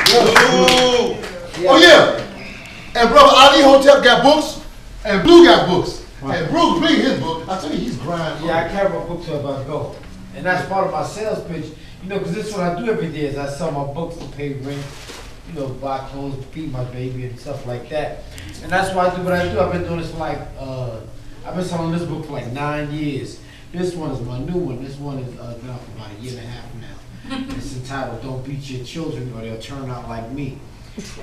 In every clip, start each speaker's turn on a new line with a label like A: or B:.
A: Oh yeah. And brother Ali Hotep got books, and Blue got books. Right. And Blue completed his book. I tell you, he's grinding.
B: Yeah, I carry my books wherever I go. And that's part of my sales pitch. You know, because this is what I do every day is I sell my books to pay rent, you know, buy clothes, feed my baby and stuff like that. And that's why I do what I do. I've been doing this for like, I've been selling this book for like 9 years. This one is my new one. This one is been out for about a year and a half now. It's entitled Don't Beat Your Children or They'll Turn Out Like Me.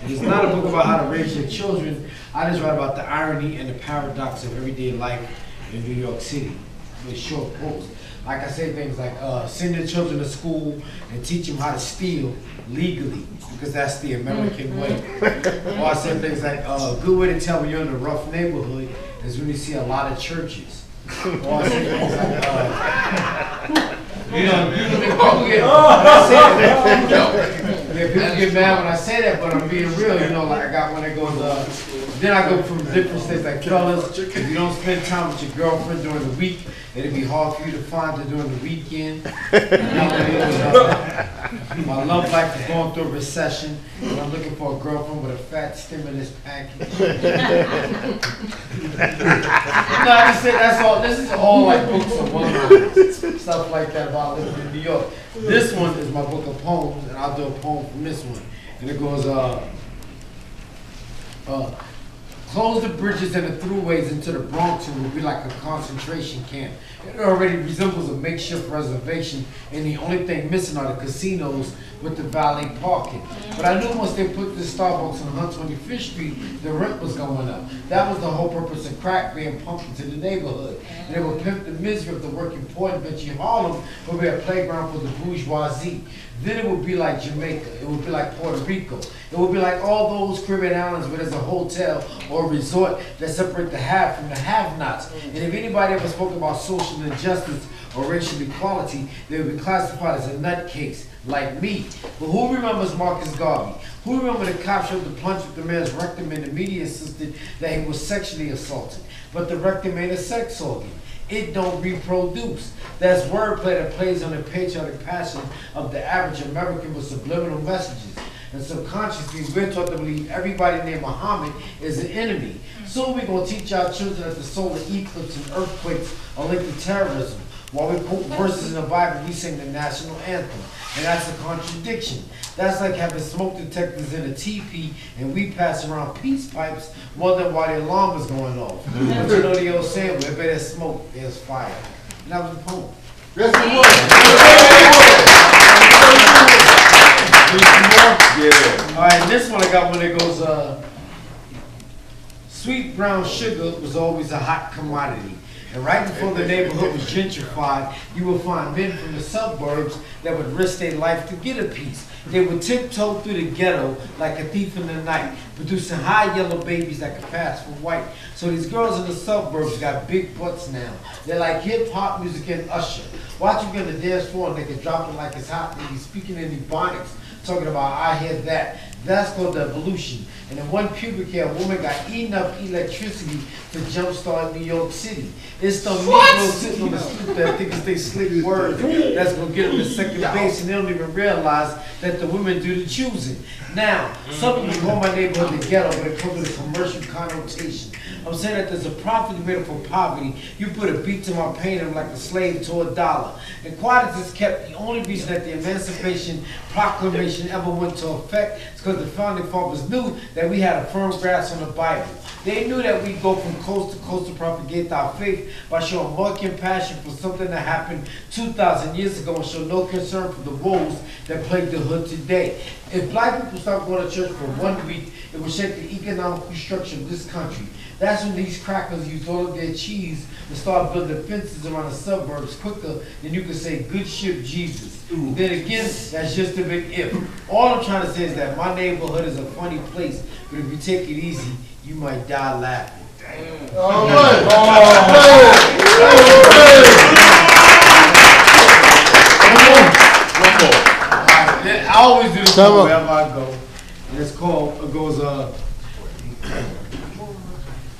B: And it's not a book about how to raise your children. I just write about the irony and the paradox of everyday life in New York City with short quotes. Like I say things like, send your children to school and teach them how to steal legally, because that's the American way. Or I say things like, a good way to tell when you're in a rough neighborhood is when you see a lot of churches. Or I say things like, you know, people get mad when I say that, but I'm being real, you know, like I got one that goes, then I go from different states like, fellas, if you don't spend time with your girlfriend during the week, it'll be hard for you to find her during the weekend. My love life is going through a recession, and I'm looking for a girlfriend with a fat stimulus package. No, I just said that's all. This is all like books of one-liners, stuff like that about living in New York. This one is my book of poems, and I'll do a poem from this one, and it goes, close the bridges and the throughways into the Bronx and will be like a concentration camp. It already resembles a makeshift reservation, and the only thing missing are the casinos with the valet parking. But I knew once they put this Starbucks on 125th Street, the rent was going up. That was the whole purpose of crack being pumped into the neighborhood. And it would pimp the misery of the working poor in Vinci Harlem, would be a playground for the bourgeoisie. Then it would be like Jamaica. It would be like Puerto Rico. It would be like all those Caribbean islands where there's a hotel or a resort that separate the have from the have-nots. And if anybody ever spoke about social injustice or racial equality, they would be classified as a nutcase like me. But who remembers Marcus Garvey? Who remembers the cop showed the plunge with the man's rectum and the media insisted that he was sexually assaulted? But the rectum ain't a sex organ. It don't reproduce. That's wordplay that plays on the patriotic passion of the average American with subliminal messages. And subconsciously, we're taught to believe everybody named Muhammad is an enemy. So we're going to teach our children that the solar eclipse and earthquakes are linked to terrorism. While we quote verses in the Bible, we sing the national anthem. And that's a contradiction. That's like having smoke detectors in a teepee and we pass around peace pipes wondering why the alarm is going off. But you know the old saying, where there's smoke, there's fire. And that was the poem.
A: Yes, it was.
B: Yeah. All right, this one I got one that goes, sweet brown sugar was always a hot commodity. And right before the neighborhood was gentrified, you would find men from the suburbs that would risk their life to get a piece. They would tiptoe through the ghetto like a thief in the night, producing high yellow babies that could pass for white. So these girls in the suburbs got big butts now. They're like hip-hop music and Usher. Watch them get on the dance floor and they can drop it like it's hot. They be speaking in Ebonics, talking about I hear that. That's called the evolution. And in one pubic hair, a woman got enough electricity to jumpstart New York City. It's the Negroes sitting on the street that think it's they slick word that's going to get them to second base, and they don't even realize that the women do the choosing. Now, some people call my neighborhood the ghetto, but it comes with a commercial connotation. I'm saying that there's a profit made for poverty. You put a beat to my pain, I'm like a slave to $1. And quiet is kept. The only reason that the Emancipation Proclamation ever went to effect is because the founding fathers knew that we had a firm grasp on the Bible. They knew that we'd go from coast to propagate our faith by showing more compassion for something that happened 2,000 years ago and show no concern for the woes that plague the hood today. If black people start going to church for 1 week, it will shake the economic structure of this country. That's when these crackers use all of their cheese and start building fences around the suburbs quicker than you can say, good ship Jesus. Then again, that's just a big if. All I'm trying to say is that my neighborhood is a funny place, but if you take it easy, you might die laughing.
A: All right.
B: I always do this wherever I go. And it's called, it goes,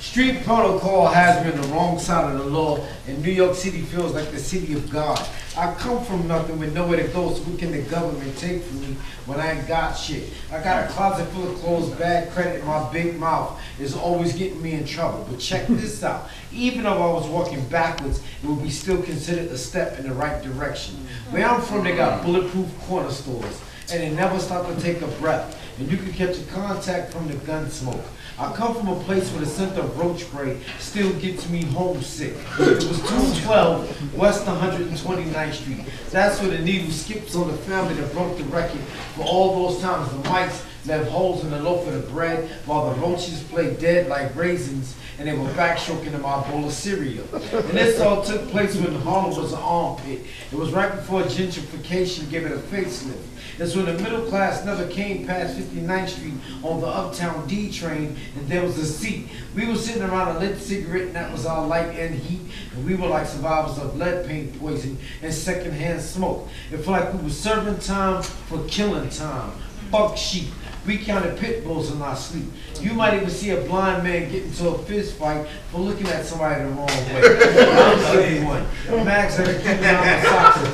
B: Street protocol has me on the wrong side of the law, and New York City feels like the city of God. I come from nothing with nowhere to go, so what can the government take from me when I ain't got shit? I got a closet full of clothes, bad credit, my big mouth is always getting me in trouble. But check this out, even if I was walking backwards, it would be still considered a step in the right direction. Where I'm from, they got bulletproof corner stores, and they never stop to take a breath, and you can catch a contact from the gun smoke. I come from a place where the scent of roach spray still gets me homesick. It was 212 West 129th Street. That's where the needle skips on the family that broke the record for all those times the mice left holes in the loaf of the bread while the roaches played dead like raisins and they were backstroking in my bowl of cereal. And this all took place when Harlem was an armpit. It was right before gentrification gave it a facelift. It's when the middle class never came past 59th Street on the Uptown D train and there was a seat. We were sitting around a lit cigarette and that was our light and heat. And we were like survivors of lead paint poison and secondhand smoke. It felt like we were serving time for killing time. Buck sheep. We counted pit bulls in our sleep. You might even see a blind man get into a fist fight for looking at somebody the wrong way. I'm everyone. Mags had to keep drying my socks.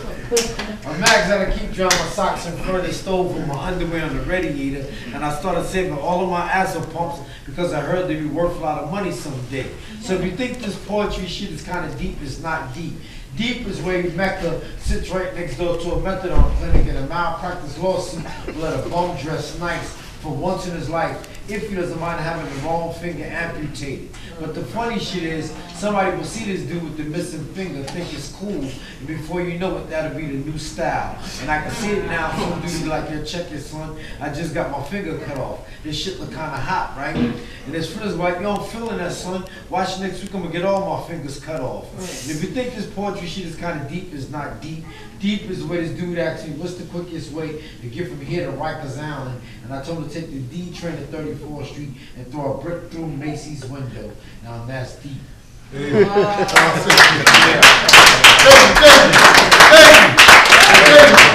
B: Mags had to keep drying my socks in front of the stove with my underwear on the radiator, and I started saving all of my acid pumps because I heard they'd be worth a lot of money someday. So if you think this poetry shit is kind of deep, it's not deep. Deep is where Mecca sits right next door to a methadone clinic and a malpractice lawsuit will let a bum dress nice for once in his life if he doesn't mind having the wrong finger amputated. But the funny shit is, somebody will see this dude with the missing finger, think it's cool, and before you know it, that'll be the new style. And I can see it now, some dude be like, yo, check this, son, I just got my finger cut off. This shit look kinda hot, right? And his friends were like, yo, I'm feeling that, son. Watch next week, I'm gonna get all my fingers cut off. And if you think this poetry shit is kinda deep, it's not deep. Deep is where this dude asked me, what's the quickest way to get from here to Rikers Island? And I told him to take the D train to 34th Street and throw a brick through Macy's window. Now that's deep.
A: Thank you. Thank you. Thank you.